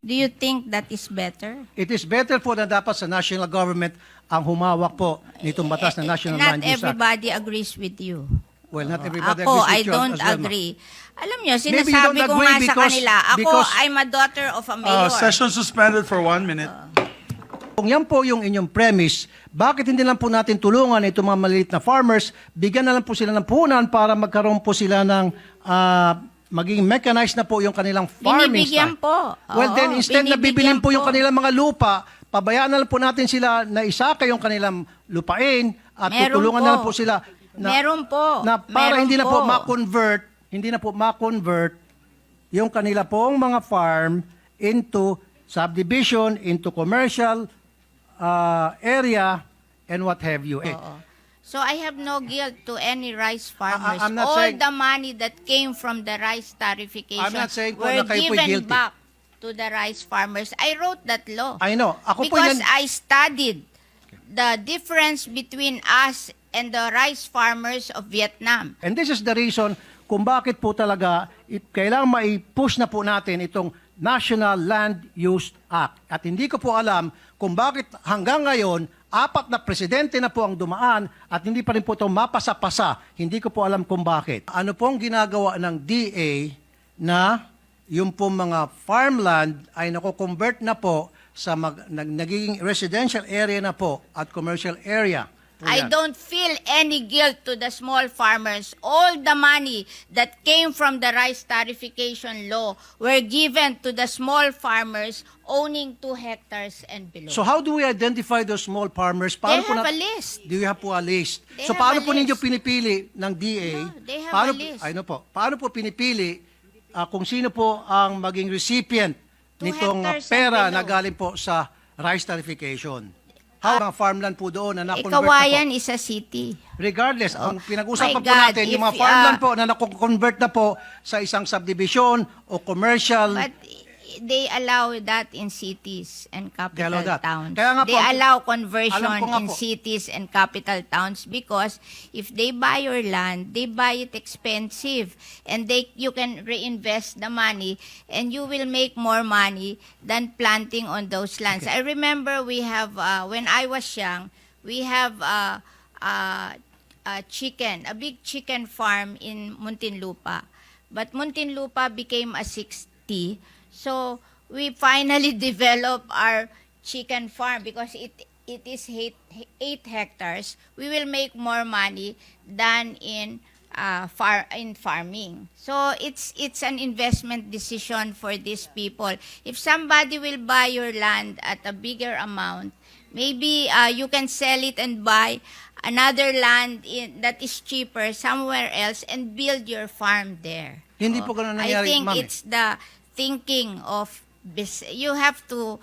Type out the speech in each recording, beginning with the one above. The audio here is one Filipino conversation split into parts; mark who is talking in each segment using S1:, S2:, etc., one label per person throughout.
S1: Do you think that is better?
S2: It is better po na dapat sa national government ang humawak po nitong batas na National
S1: Not
S2: Land Use Act.
S1: everybody agrees with you.
S2: Well, not everybody
S1: Ako,
S2: agrees with
S1: I
S2: you
S1: don't
S2: as well, ma'am.
S1: agree. Alam nyo,
S2: Maybe you
S1: sinasabi
S2: don't
S1: ko
S2: agree
S1: nga sa
S2: because-
S1: kanila, ako,
S2: because-
S1: I'm a daughter of a mayor.
S3: Session suspended for 1 minute.
S2: Kung yan po yung inyong premise, bakit hindi lang po natin tulungan itong mga maliit na farmers, bigyan na lang po sila ng puhunan para magkaroon po sila ng maging mechanized na po yung kanilang farming
S1: Binibigyan
S2: style.
S1: po.
S2: Well,
S1: Oo,
S2: then instead na bibilin
S1: binibigyan
S2: po yung
S1: po.
S2: kanilang mga lupa, pabayaan na lang po natin sila na isaka yung kanilang lupain at
S1: Meron
S2: tutulungan
S1: po.
S2: na lang po sila na,
S1: Meron po.
S2: na para
S1: Meron
S2: hindi na po
S1: po.
S2: ma-convert yung kanila pong mga farm into subdivision, into commercial area, and what have you.
S1: So I have no guilt to any rice farmers.
S2: I'm not
S1: All
S2: saying-
S1: the money that came from the rice tarification
S2: I'm not saying po
S1: were
S2: na kayo po'y
S1: given
S2: guilty.
S1: back to the rice farmers. I wrote that law.
S2: I know. Ako po
S1: Because
S2: yan,
S1: I studied the difference between us and the rice farmers of Vietnam.
S2: and this is the reason kung bakit po talaga kailangan mai-push na po natin itong National Land Use Act. At hindi ko po alam kung bakit hanggang ngayon, 4 na presidente na po ang dumaan at hindi pa rin po ito mapasa-pasa. Hindi ko po alam kung bakit. Ano pong ginagawa ng DA na yung po mga farmland ay nako-convert na po sa nagiging residential area na po at commercial area. Po
S1: I
S2: yan.
S1: don't feel any guilt to the small farmers. All the money that came from the rice tarification law were given to the small farmers owning 2 hectares and below.
S2: So how do we identify those small farmers?
S1: They
S2: po
S1: have a list.
S2: Do you have po a list?
S1: They
S2: So
S1: have
S2: paano
S1: a
S2: po ninyo
S1: list.
S2: pinipili ng DA?
S1: No, they have
S2: paano,
S1: a list.
S2: I know po. Paano po pinipili kung sino po ang maging recipient
S1: 2
S2: nitong
S1: hectares and
S2: pera na
S1: below.
S2: galing po sa rice tarification? How mga farmland po doon na na-convert na
S1: Kawayan
S2: po?
S1: is a city.
S2: Regardless, ang pinag-usapan
S1: My
S2: po
S1: God,
S2: natin, yung
S1: if,
S2: mga farmland po na na-convert na po sa isang subdivision o commercial.
S1: But they allow that in cities and capital
S2: allow that.
S1: towns.
S2: Kaya nga po,
S1: They allow conversion
S2: alam ko nga
S1: in
S2: po.
S1: cities and capital towns because if they buy your land, they buy it expensive and you can reinvest the money and you will make more money than planting on those lands. I remember we have, when I was young, we have a big chicken farm in Muntinlupa. But Muntinlupa became a 60. So we finally developed our chicken farm because it is 8 hectares. We will make more money than in farming. So it's an investment decision for these people. If somebody will buy your land at a bigger amount, maybe you can sell it and buy another land that is cheaper somewhere else and build your farm there.
S2: Hindi po ganun nangyari,
S1: I think
S2: ma'am.
S1: it's the thinking of you have to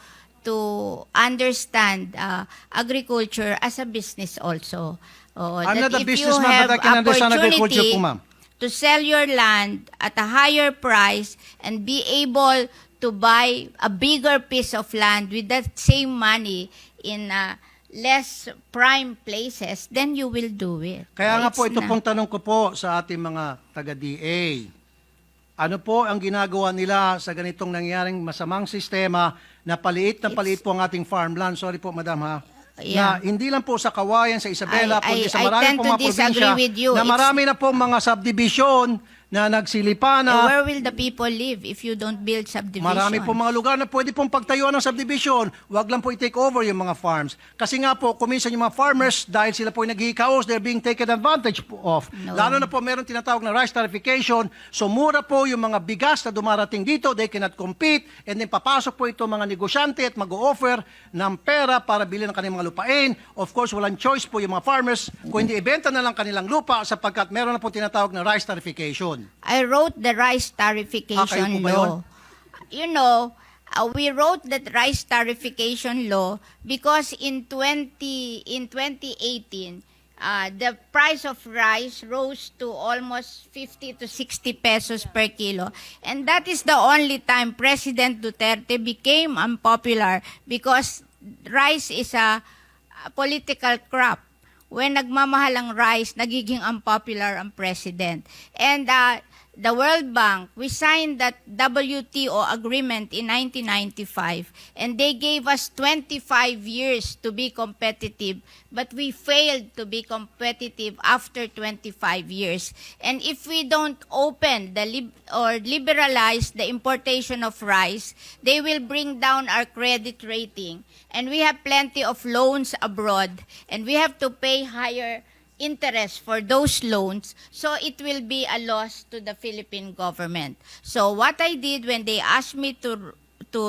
S1: understand agriculture as a business also.
S2: I'm
S1: That
S2: not a
S1: if you
S2: businessman,
S1: have
S2: but I can understand agriculture
S1: opportunity
S2: po, ma'am.
S1: to sell your land at a higher price and be able to buy a bigger piece of land with that same money in less prime places, then you will do it.
S2: Kaya nga po,
S1: It's
S2: ito pong tanong ko po sa ating mga taga-DA. Ano po ang ginagawa nila sa ganitong nangyaring masamang sistema na paliit po ang ating farmland? Sorry po, madam ha.
S1: Yeah.
S2: Na hindi lang po sa Kawayan, sa Isabela, kundi sa
S1: I
S2: marami
S1: tend
S2: pong
S1: to
S2: mga probinsya
S1: disagree with you.
S2: na marami na pong mga subdivision na nagsilipa na.
S1: Where will the people live if you don't build subdivision?
S2: Marami po mga lugar na pwede pong pagtayuan ng subdivision. Huwag lang po i-take over yung mga farms. Kasi nga po, kuminsan yung mga farmers, dahil sila po naghihikaos, they're being taken advantage of.
S1: No.
S2: Lalo na po meron tinatawag na rice tarification. So mura po yung mga bigas na dumarating dito, they cannot compete. And then papasok po ito mga negosyante at mag-o-offer ng pera para bilhin ng kanilang mga lupain. Of course, walang choice po yung mga farmers kung hindi ibenta na lang kanilang lupa sapagkat meron na po tinatawag na rice tarification.
S1: I wrote the rice tarification
S2: kayo po ba yun?
S1: law. You know, we wrote that rice tarification law because in 2018, the price of rice rose to almost 50 to 60 pesos per kilo. And that is the only time President Duterte became unpopular because rice is a political crop. When nagmamahal ang rice, nagiging unpopular ang president. And the World Bank, we signed that WTO agreement in 1995, and they gave us 25 years to be competitive, but we failed to be competitive after 25 years. And if we don't open or liberalize the importation of rice, they will bring down our credit rating. And we have plenty of loans abroad, and we have to pay higher interest for those loans, so it will be a loss to the Philippine government. So what I did when they asked me to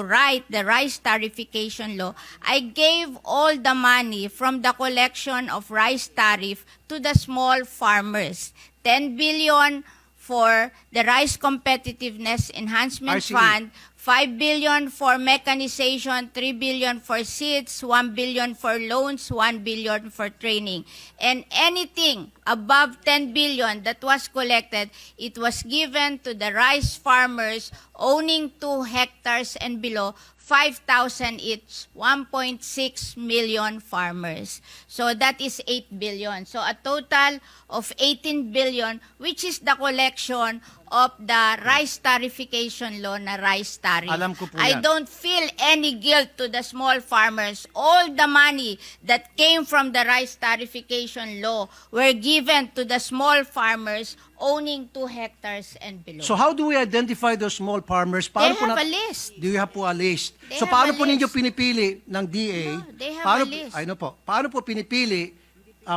S1: write the rice tariffication law, I gave all the money from the collection of rice tariff to the small farmers. 10 billion for the Rice Competitiveness Enhancement
S2: RCE.
S1: Fund, 5 billion for mechanization, 3 billion for seeds, 1 billion for loans, 1 billion for training. And anything above 10 billion that was collected, it was given to the rice farmers owning 2 hectares and below, 5,000 each, 1.6 million farmers. So that is 8 billion. So a total of 18 billion, which is the collection of the rice tariffication law na rice tariff.
S2: Alam ko po
S1: I
S2: yan.
S1: don't feel any guilt to the small farmers. All the money that came from the rice tariffication law were given to the small farmers owning 2 hectares and below.
S2: So how do we identify those small farmers?
S1: They
S2: po
S1: have a list.
S2: Do you have po a list?
S1: They
S2: So
S1: have
S2: paano
S1: a
S2: po ninyo
S1: list.
S2: pinipili ng DA?
S1: No, they have
S2: paano,
S1: a list.
S2: Ay, no po. Paano po pinipili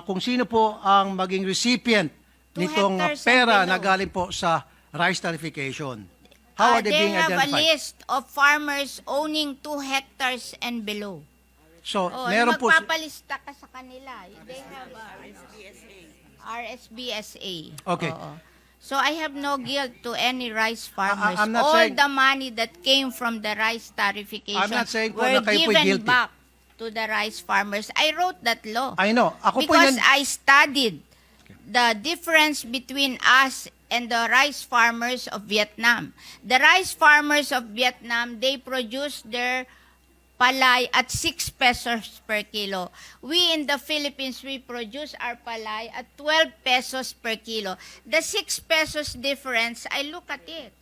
S2: kung sino po ang maging recipient
S1: 2
S2: nitong
S1: hectares and
S2: pera
S1: below.
S2: na galing po sa rice tariffication? How are they being
S1: have a
S2: identified?
S1: list of farmers owning 2 hectares and below.
S2: So,
S1: Oh,
S2: meron po...
S1: magpapalista ka sa kanila. They have RSBSA.
S2: Okay.
S1: Oo. So I have no guilt to any rice farmers.
S2: I'm not
S1: All
S2: saying-
S1: the money that came from the rice tariffication
S2: I'm not saying po
S1: were
S2: na kayo po'y
S1: given
S2: guilty.
S1: back to the rice farmers. I wrote that law.
S2: I know. Ako po
S1: Because
S2: yan...
S1: I studied the difference between us and the rice farmers of Vietnam. The rice farmers of Vietnam, they produce their palay at 6 pesos per kilo. We in the Philippines, we produce our palay at 12 pesos per kilo. The 6 pesos difference, I look at it.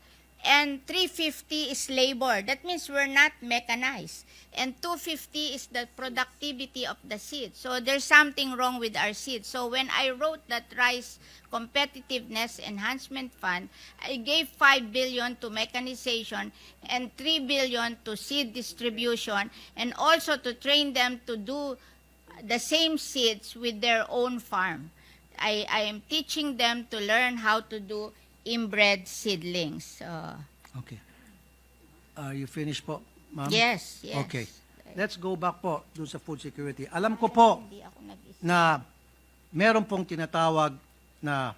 S1: And 350 is labor. That means we're not mechanized. And 250 is the productivity of the seed. So there's something wrong with our seed. So when I wrote that Rice Competitiveness Enhancement Fund, I gave 5 billion to mechanization and 3 billion to seed distribution, and also to train them to do the same seeds with their own farm. I am teaching them to learn how to do inbred seedlings.
S2: Okay. Are you finished po, ma'am?
S1: Yes, yes.
S2: Okay. Let's go back po dun sa food security. Alam ko po
S1: Hindi ako nag-isip.
S2: na meron pong tinatawag na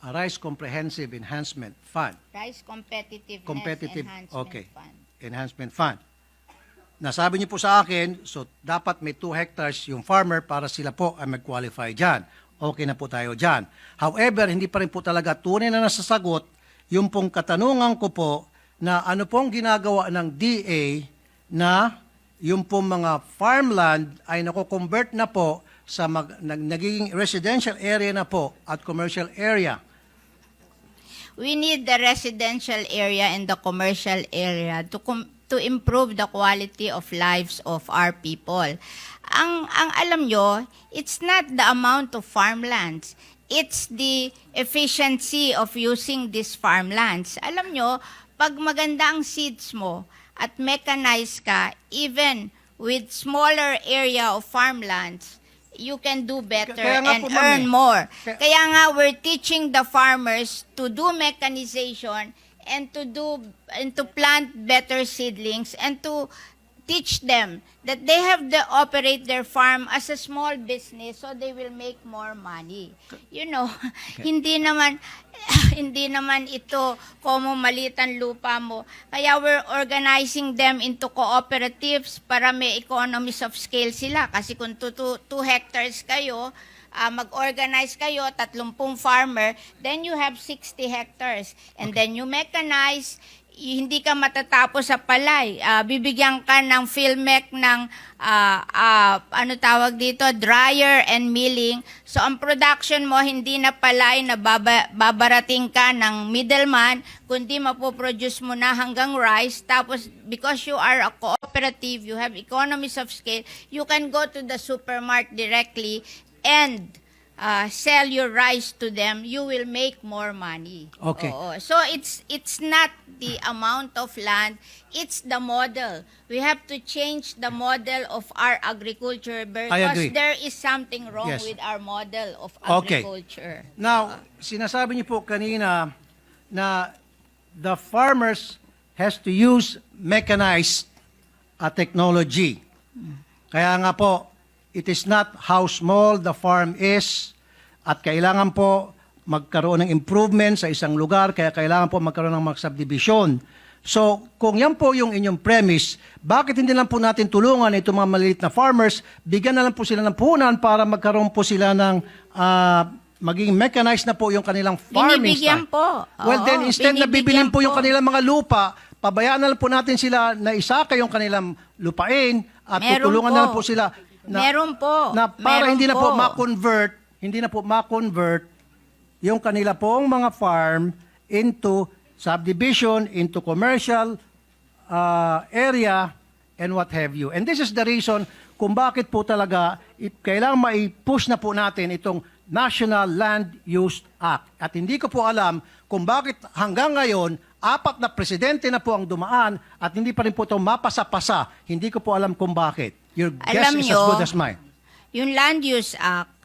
S2: Rice Comprehensive Enhancement Fund.
S1: Rice Competitiveness
S2: Competitive,
S1: Enhancement
S2: okay.
S1: Fund.
S2: Enhancement Fund. Nasabi niyo po sa akin, so dapat may 2 hectares yung farmer para sila po ay mag-qualify dyan. Okay na po tayo dyan. However, hindi pa rin po talaga tunay na nasasagot yung pong katanungan ko po na ano pong ginagawa ng DA na yung pong mga farmland ay nako-convert na po sa nagiging residential area na po at commercial area.
S1: We need the residential area and the commercial area to improve the quality of lives of our people. Ang alam nyo, it's not the amount of farmlands. It's the efficiency of using these farmlands. Alam nyo, pag maganda ang seeds mo at mechanized ka, even with smaller area of farmlands, you can do better
S2: Kaya nga
S1: and
S2: po, ma'am,
S1: earn
S2: eh.
S1: more.
S2: Kaya-
S1: Kaya nga we're teaching the farmers to do mechanization and to plant better seedlings and to teach them that they have to operate their farm as a small business so they will make more money. You know, hindi naman ito como maliit ang lupa mo. Kaya we're organizing them into cooperatives para may economies of scale sila. Kasi kung 2 hectares kayo, mag-organize kayo, 30 farmer, then you have 60 hectares. And then you mechanize. hindi ka matatapos sa palay. Bibigyan ka ng PhilMec ng ano tawag dito, dryer and milling. So ang production mo hindi na palay na babarating ka ng middleman, kundi mapoproduce mo na hanggang rice. Tapos because you are a cooperative, you have economies of scale, you can go to the supermarket directly and sell your rice to them, you will make more money.
S2: Okay.
S1: Oo. So it's not the amount of land, it's the model. We have to change the model of our agriculture
S2: agree.
S1: because there is something wrong
S2: Yes.
S1: with our model of
S2: Okay.
S1: agriculture.
S2: Now, sinasabi niyo po kanina na the farmers has to use mechanized technology. Kaya nga po, it is not how small the farm is at kailangan po magkaroon ng improvement sa isang lugar, kaya kailangan po magkaroon ng mga subdivision. So, kung yan po yung inyong premise, bakit hindi lang po natin tulungan itong mga maliliit na farmers, bigyan na lang po sila ng puhunan para magkaroon po sila ng maging mechanized na po yung kanilang farming
S1: Binibigyan
S2: style.
S1: po.
S2: Well,
S1: Oo,
S2: then instead na bibilin
S1: binibigyan
S2: po yung
S1: po.
S2: kanilang mga lupa, pabayaan na lang po natin sila na isaka yung kanilang lupain at
S1: Meron
S2: tutulungan
S1: po.
S2: na lang po sila
S1: Meron po.
S2: na para
S1: Meron
S2: hindi na po
S1: po.
S2: ma-convert yung kanila pong mga farm into subdivision, into commercial area, and what have you. And this is the reason kung bakit po talaga kailangan mai-push na po natin itong National Land Use Act. At hindi ko po alam kung bakit hanggang ngayon, 4 na presidente na po ang dumaan at hindi pa rin po ito mapasa-pasa. Hindi ko po alam kung bakit. Your guess
S1: Alam
S2: is
S1: nyo,
S2: as good as mine.
S1: Yung Land Use Act,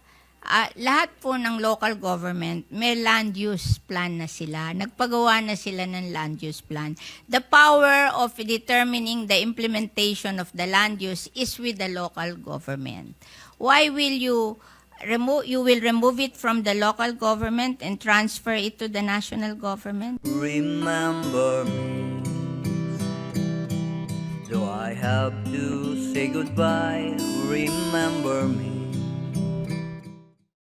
S1: lahat po ng local government, may land use plan na sila. Nagpagawa na sila ng land use plan. The power of determining the implementation of the land use is with the local government. Why will you will remove it from the local government and transfer it to the national government?
S4: Remember me. Do I have to say goodbye? Remember me.